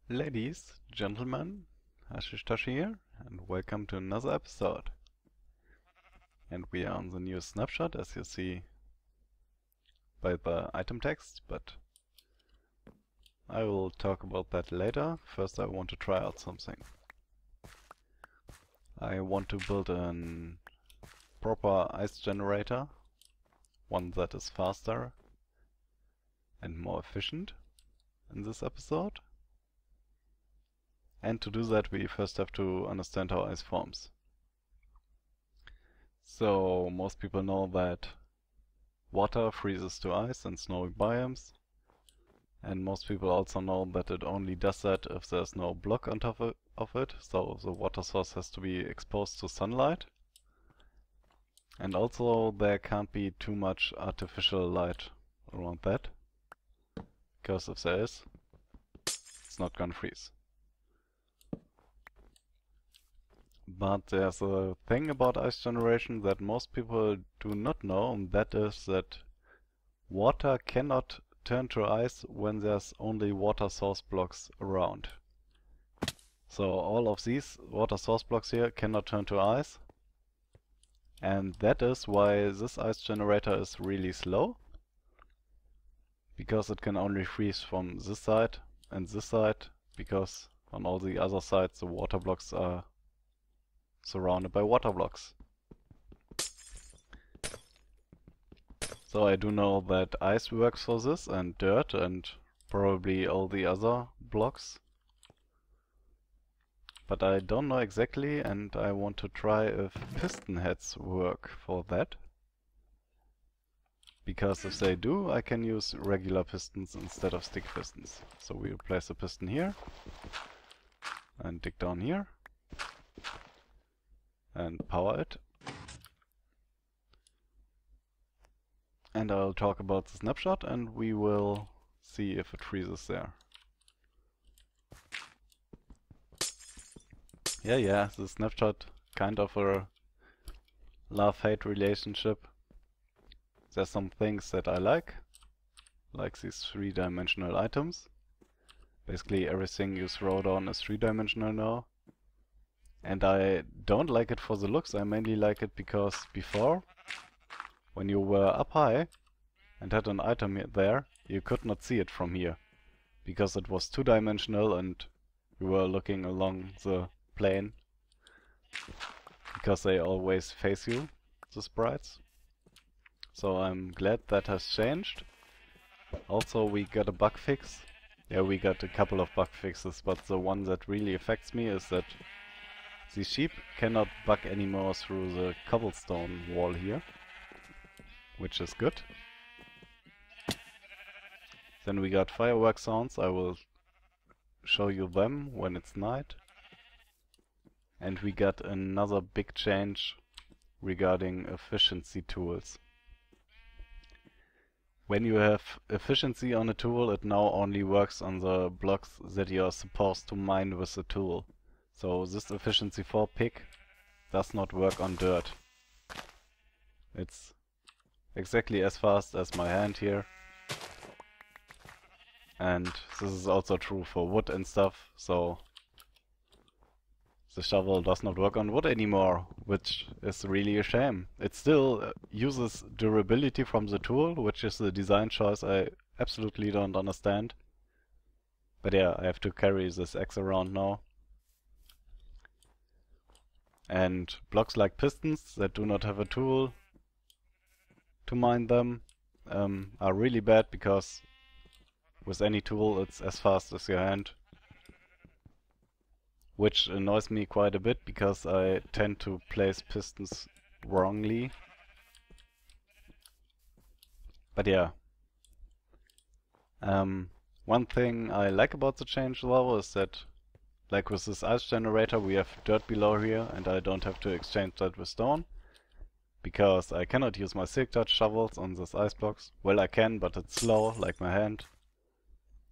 Ladies, gentlemen, haschischtasche here, and welcome to another episode. And we are on the new snapshot, as you see by the item text, but I will talk about that later. First I want to try out something. I want to build a proper ice generator, one that is faster and more efficient in this episode. And to do that we first have to understand how ice forms. So most people know that water freezes to ice in snowy biomes, and most people also know that it only does that if there's no block on top of it, so the water source has to be exposed to sunlight. And also there can't be too much artificial light around that, because if there is, it's not gonna freeze. But there's a thing about ice generation that most people do not know, and that is that water cannot turn to ice when there's only water source blocks around. So all of these water source blocks here cannot turn to ice, and that is why this ice generator is really slow, because it can only freeze from this side and this side, because on all the other sides the water blocks are surrounded by water blocks. So I do know that ice works for this, and dirt, and probably all the other blocks. But I don't know exactly, and I want to try if piston heads work for that. Because if they do, I can use regular pistons instead of stick pistons. So we place a piston here, and dig down here, and power it. And I'll talk about the snapshot, and we will see if it freezes there. Yeah, the snapshot kind of a love-hate relationship. There's some things that I like these three-dimensional items. Basically everything you throw down is three-dimensional now. And I don't like it for the looks, I mainly like it because before, when you were up high and had an item there, you could not see it from here, because it was two-dimensional and you were looking along the plane, because they always face you, the sprites. So I'm glad that has changed. Also we got a bug fix. Yeah, we got a couple of bug fixes, but the one that really affects me is that the sheep cannot bug anymore through the cobblestone wall here, which is good. Then we got firework sounds. I will show you them when it's night. And we got another big change regarding efficiency tools. When you have efficiency on a tool, it now only works on the blocks that you are supposed to mine with the tool. So this efficiency 4 pick does not work on dirt. It's exactly as fast as my hand here. And this is also true for wood and stuff, so the shovel does not work on wood anymore, which is really a shame. It still uses durability from the tool, which is the design choice I absolutely don't understand. But yeah, I have to carry this axe around now. And blocks like pistons that do not have a tool to mine them are really bad, because with any tool it's as fast as your hand. Which annoys me quite a bit, because I tend to place pistons wrongly. But yeah. One thing I like about the change though is that, like with this ice generator, we have dirt below here, and I don't have to exchange that with stone, because I cannot use my silk touch shovels on this ice blocks. Well, I can, but it's slow, like my hand.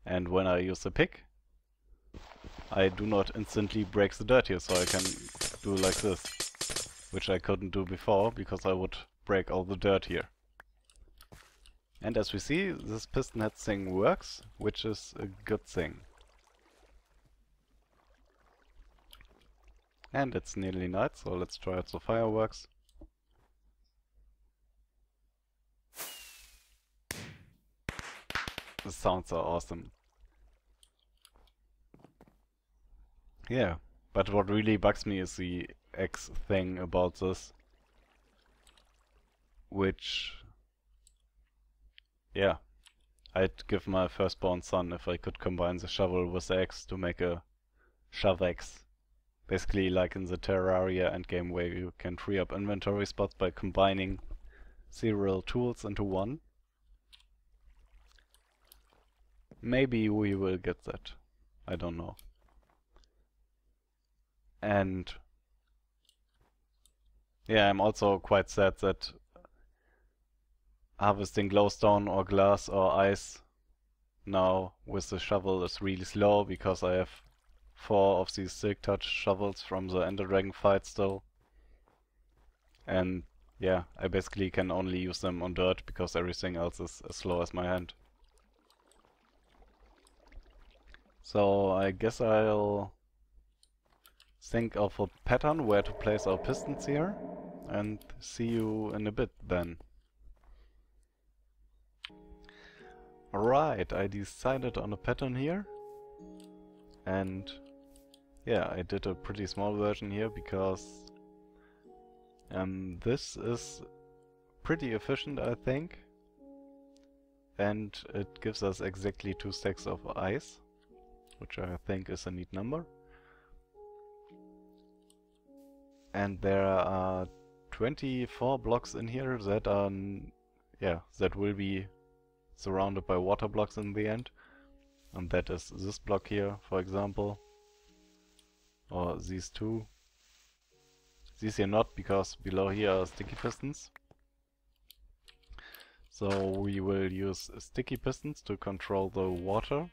And when I use the pick, I do not instantly break the dirt here, so I can do like this, which I couldn't do before, because I would break all the dirt here. And as we see, this piston head thing works, which is a good thing. And it's nearly night, so let's try out the fireworks. The sounds are awesome. Yeah, but what really bugs me is the X thing about this. Which, yeah, I'd give my firstborn son if I could combine the shovel with the axe to make a shovex. Basically like in the Terraria endgame where you can free up inventory spots by combining several tools into one. Maybe we will get that. I don't know. And yeah, I'm also quite sad that harvesting glowstone or glass or ice now with the shovel is really slow because I have 4 of these silk touch shovels from the Ender Dragon fight still. And yeah, I basically can only use them on dirt because everything else is as slow as my hand. So I guess I'll think of a pattern where to place our pistons here and see you in a bit then. Alright, I decided on a pattern here, and yeah, I did a pretty small version here because this is pretty efficient, I think, and it gives us exactly 2 stacks of ice, which I think is a neat number. And there are 24 blocks in here that are, that will be surrounded by water blocks in the end. And that is this block here, for example. Or these two. These here not, because below here are sticky pistons. So we will use sticky pistons to control the water.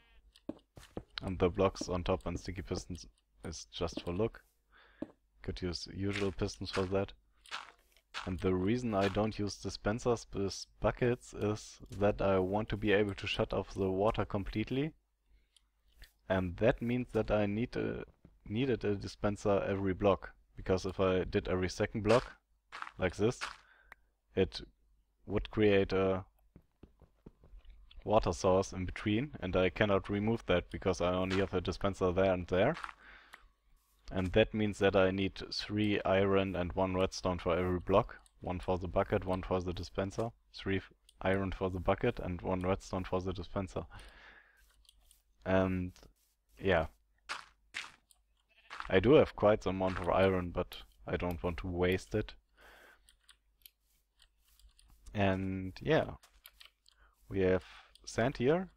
And the blocks on top and sticky pistons is just for look. Could use usual pistons for that. And the reason I don't use dispensers with buckets is that I want to be able to shut off the water completely. And that means that I needed a dispenser every block. Because if I did every second block, like this, it would create a water source in between, and I cannot remove that because I only have a dispenser there and there. And that means that I need 3 iron and 1 redstone for every block. 1 for the bucket, 1 for the dispenser. 3 iron for the bucket and 1 redstone for the dispenser. And yeah, I do have quite some amount of iron, but I don't want to waste it. And yeah, we have sand here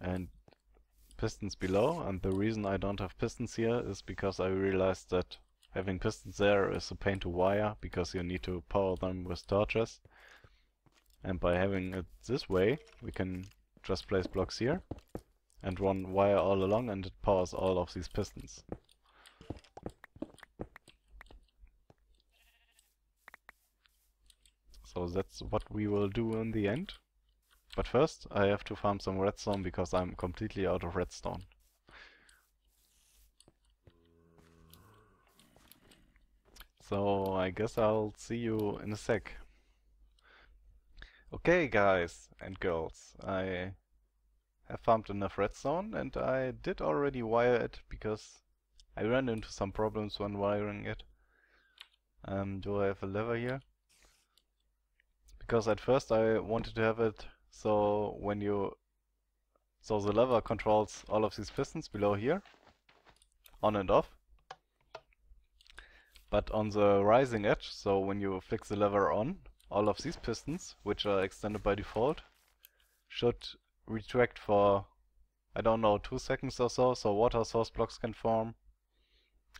and pistons below, and the reason I don't have pistons here is because I realized that having pistons there is a pain to wire, because you need to power them with torches. And by having it this way, we can just place blocks here and run wire all along, and it powers all of these pistons. So that's what we will do in the end. But first, I have to farm some redstone because I'm completely out of redstone. So I guess I'll see you in a sec. Okay, guys and girls, I have farmed enough redstone, and I did already wire it because I ran into some problems when wiring it. Do I have a lever here? Because at first I wanted to have it so the lever controls all of these pistons below here, on and off. But on the rising edge, so when you flick the lever on, all of these pistons, which are extended by default, should retract for, I don't know, 2 seconds or so, so water source blocks can form,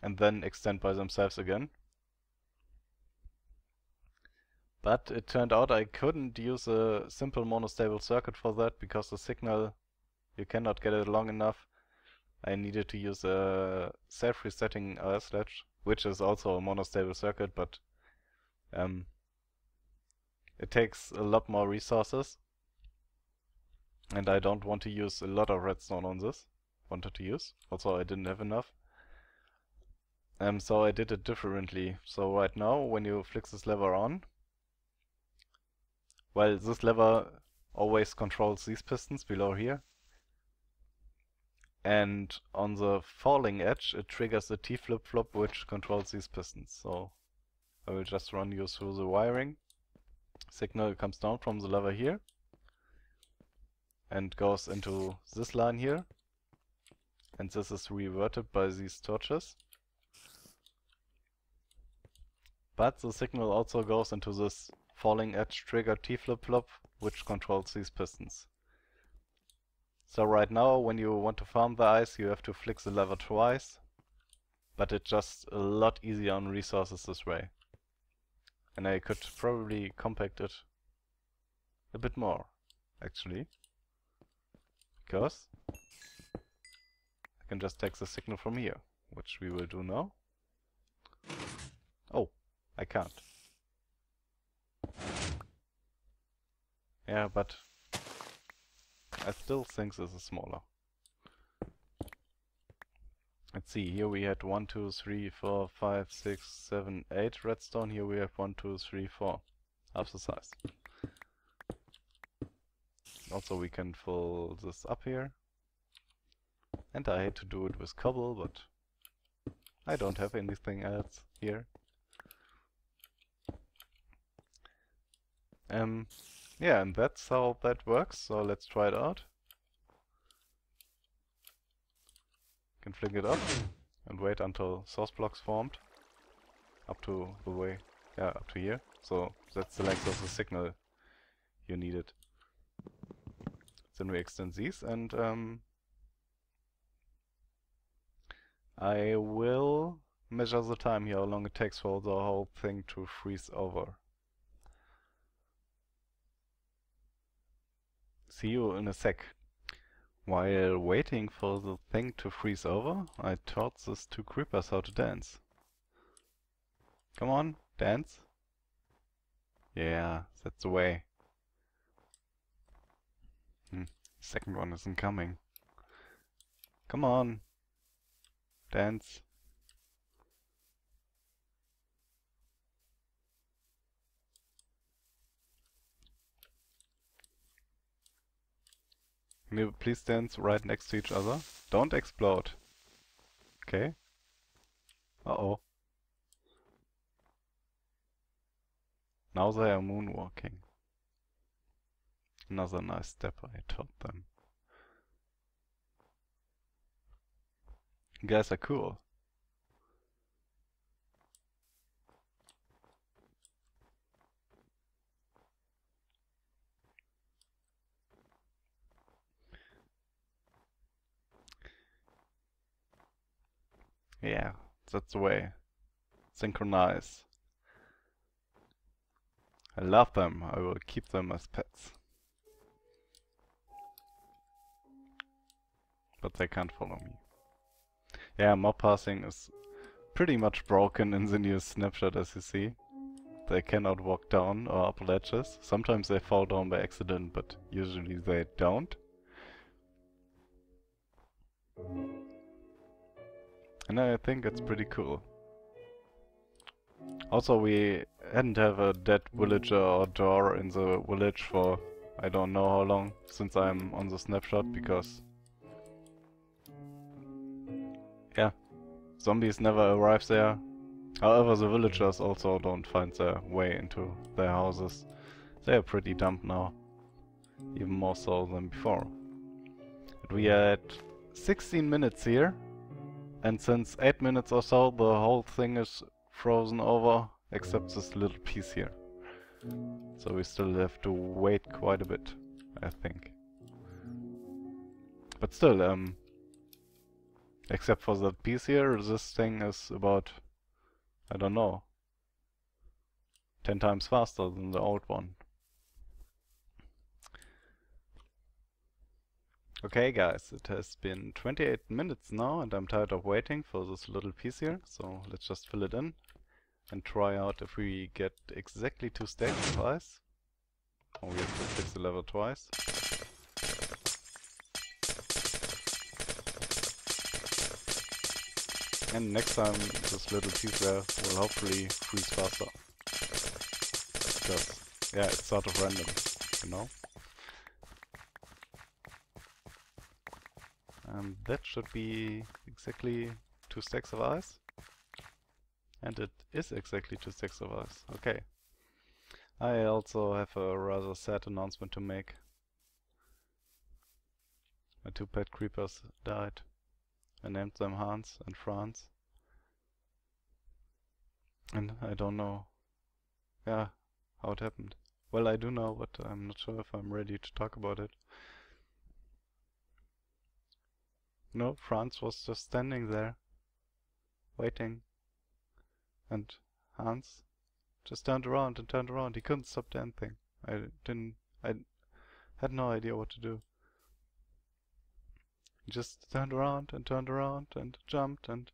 and then extend by themselves again. But it turned out I couldn't use a simple monostable circuit for that, because the signal, you cannot get it long enough. I needed to use a self-resetting RS latch, which is also a monostable circuit, but it takes a lot more resources. And I don't want to use a lot of redstone on this. Also, I didn't have enough. So I did it differently. So right now, when you flick this lever on, well, this lever always controls these pistons below here. And on the falling edge, it triggers the T flip-flop, which controls these pistons. So I will just run you through the wiring. Signal comes down from the lever here and goes into this line here. And this is reverted by these torches. But the signal also goes into this falling edge trigger T flip-flop, which controls these pistons. So right now, when you want to farm the ice, you have to flick the lever twice, but it's just a lot easier on resources this way. And I could probably compact it a bit more, actually, because I can just take the signal from here, which we will do now. Oh, I can't. Yeah, but I still think this is smaller. Let's see, here we had 1, 2, 3, 4, 5, 6, 7, 8 redstone. Here we have 1, 2, 3, 4. Half the size. Also we can fill this up here. And I hate to do it with cobble, but I don't have anything else here. Yeah, and that's how that works, so let's try it out. Can flick it up and wait until source blocks formed. Up to the way, yeah, up to here. So that's the length of the signal you needed. Then we extend these and I will measure the time here, how long it takes for the whole thing to freeze over. See you in a sec. While waiting for the thing to freeze over, I taught these 2 creepers how to dance. Come on, dance. Yeah, that's the way. Second one isn't coming. Come on, dance. Can you please dance right next to each other? Don't explode. Okay. Uh-oh. Now they are moonwalking. Another nice step I taught them. You guys are cool. Yeah, that's the way. Synchronize. I love them. I will keep them as pets. But they can't follow me. Yeah, mob passing is pretty much broken in the new snapshot, as you see. They cannot walk down or up ledges. Sometimes they fall down by accident, but usually they don't. And I think it's pretty cool. Also, we hadn't have a dead villager or door in the village for I don't know how long since I'm on the snapshot, because yeah, zombies never arrive there. However, the villagers also don't find their way into their houses. They are pretty dumb now, even more so than before. But we are at 16 minutes here, and since 8 minutes or so the whole thing is frozen over, except this little piece here. So we still have to wait quite a bit, I think. But still, except for that piece here, this thing is about, I don't know, 10 times faster than the old one. Okay guys, it has been 28 minutes now and I'm tired of waiting for this little piece here, so let's just fill it in and try out if we get exactly 2 stacks of ice. Oh, we have to fix the lever twice. And next time this little piece there will hopefully freeze faster. Because, yeah, it's sort of random, you know? And that should be exactly 2 stacks of ice. And it is exactly 2 stacks of ice. Okay. I also have a rather sad announcement to make. My 2 pet creepers died. I named them Hans and Franz. And I don't know, yeah, how it happened. Well, I do know, but I'm not sure if I'm ready to talk about it. No, Franz was just standing there, waiting. And Hans just turned around and turned around. He couldn't stop dancing. I had no idea what to do. He just turned around and jumped, and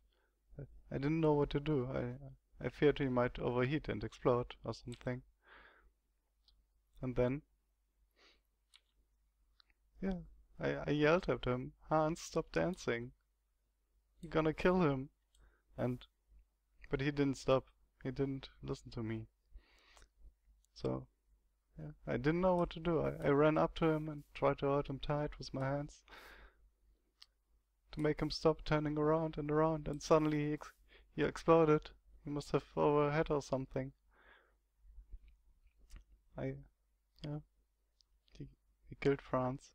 I didn't know what to do. I feared he might overheat and explode or something. And then, yeah, I yelled at him, Hans, stop dancing. You're gonna kill him. But he didn't stop. He didn't listen to me. So, yeah, I didn't know what to do. I ran up to him and tried to hold him tight with my hands to make him stop turning around, and suddenly he exploded. He must have overhead or something. Yeah, he killed Franz.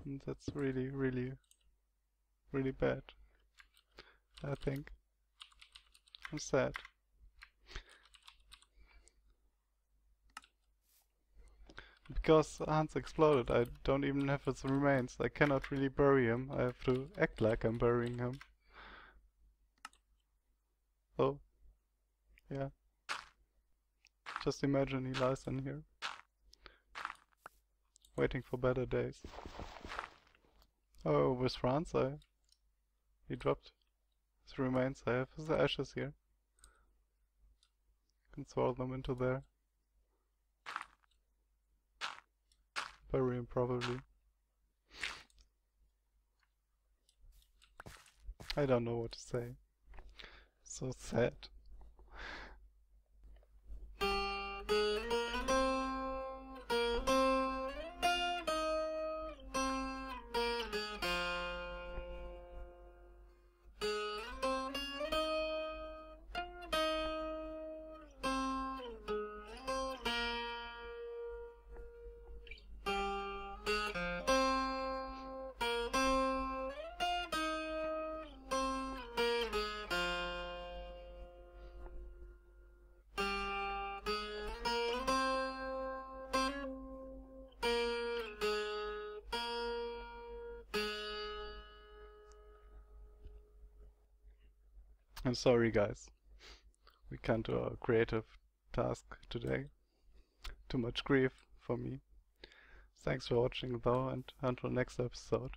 And that's really, really, really bad. I think. I'm sad. Because Hans exploded, I don't even have his remains. I cannot really bury him. I have to act like I'm burying him. So, yeah. Just imagine he lies in here, waiting for better days. Oh, with Franz, he dropped his remains. I have his ashes here. Can throw them into there. Bury him probably. I don't know what to say. So sad. I'm sorry guys, we can't do a creative task today. Too much grief for me. Thanks for watching though, and until next episode.